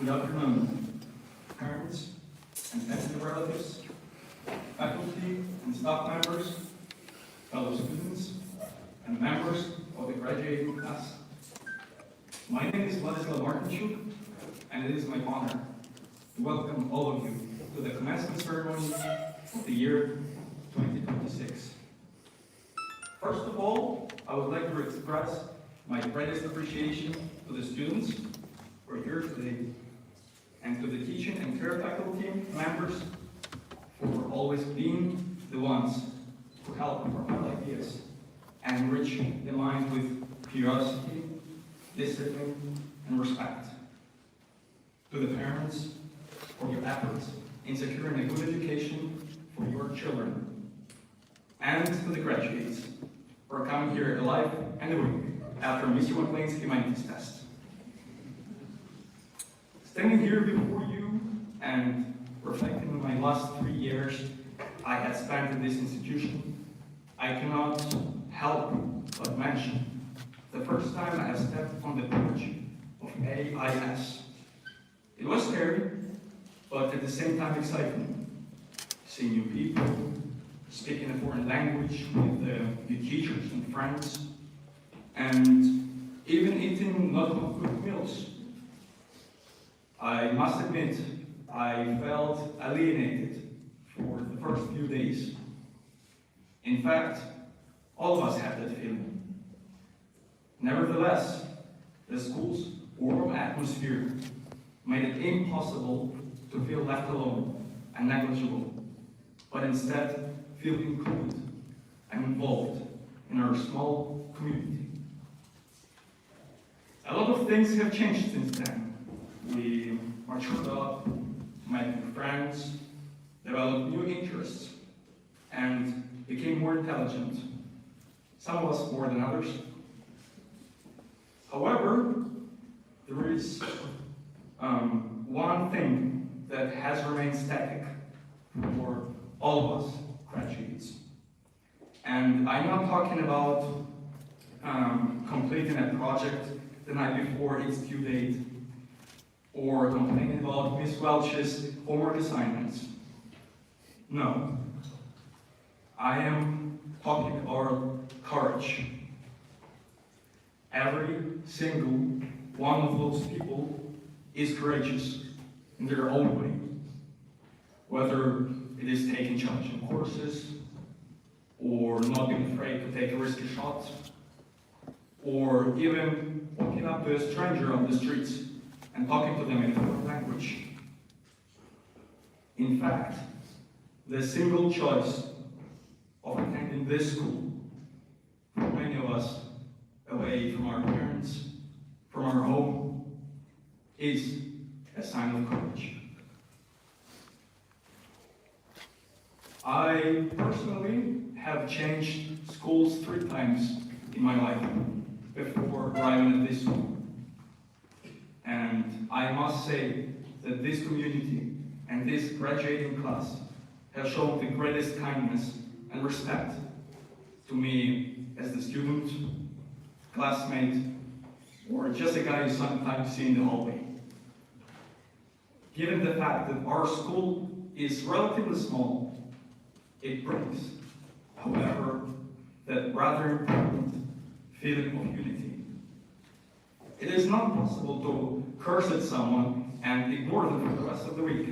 Good afternoon, parents and family relatives, faculty and staff members, fellow students, and members of the graduating class. My name is Vladislav Martynchuk, and it is my honor to welcome all of you to the commencement ceremony of the year 2026. First of all, I would like to express my greatest appreciation to the students who are here today, and to the teaching and care faculty members for always being the ones who help provide ideas and enrich the mind with curiosity, discipline, and respect. To the parents for your efforts in securing a good education for your children, and to the graduates for coming here alive and awake after Mr. McLean's humanities test. Standing here before you and reflecting on my last 3 years I had spent in this institution, I cannot help but mention the first time I have stepped on the porch of AIS. It was scary, but at the same time exciting. Seeing new people, speaking a foreign language with new teachers and friends, and even eating not home-cooked meals. I must admit, I felt alienated for the first few days. In fact, all of us had that feeling. Nevertheless, the school's warm atmosphere made it impossible to feel left alone and negligible, but instead feel included and involved in our small community. A lot of things have changed since then. We matured up, made new friends, developed new interests, and became more intelligent. Some of us more than others. However, there is one thing that has remained static for all of us graduates. And I'm not talking about completing a project the night before its due date, or complaining about Miss Welch's homework assignments. No. I am talking about courage. Every single one of those people is courageous in their own way. Whether it is taking challenging courses, or not being afraid to take a risky shot, or even walking up to a stranger on the streets and talking to them in a foreign language. In fact, the single choice of attending this school, for many of us, away from our parents, from our home, is a sign of courage. I personally have changed schools 3 times in my life before arriving at this school. And I must say that this community and this graduating class have shown the greatest kindness and respect to me as the student, classmate, or just a guy you sometimes see in the hallway. Given the fact that our school is relatively small, it brings, however, that rather important feeling of unity. It is not possible to curse at someone and ignore them for the rest of the week.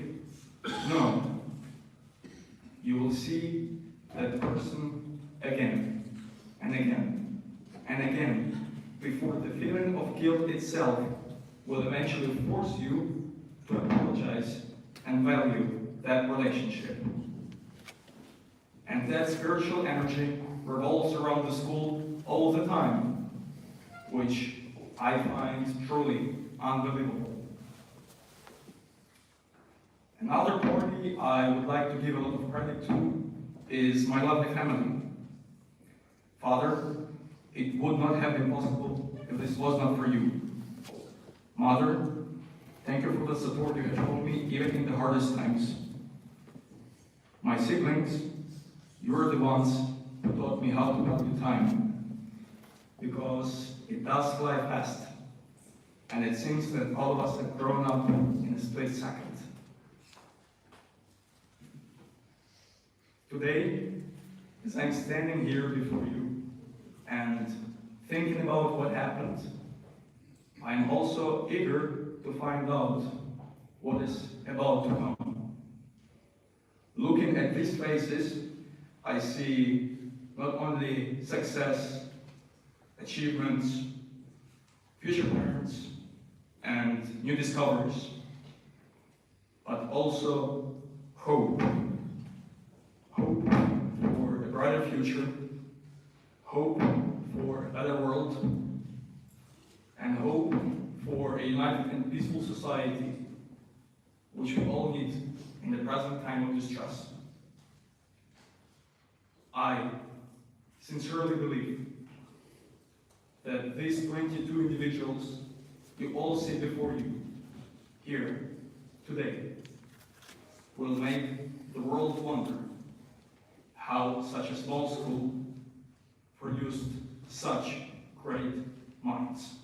No. You will see that person again and again and again before the feeling of guilt itself will eventually force you to apologize and value that relationship. And that spiritual energy revolves around the school all the time, which I find truly unbelievable. Another party I would like to give a lot of credit to is my lovely family. Father, it would not have been possible if this was not for you. Mother, thank you for the support you have shown me even in the hardest times. My siblings, you are the ones who taught me how to value time, because it does fly fast. and it seems that all of us have grown up in a split second. Today, as I'm standing here before you and thinking about what happened, I'm also eager to find out what is about to come. Looking at these faces, I see not only success, achievements, future plans, and new discoveries, but also hope. Hope for a brighter future, hope for a better world, and hope for a united and peaceful society, which we all need in the present time of distress. I sincerely believe that these 22 individuals you all see before you here today will make the world wonder how such a small school produced such great minds.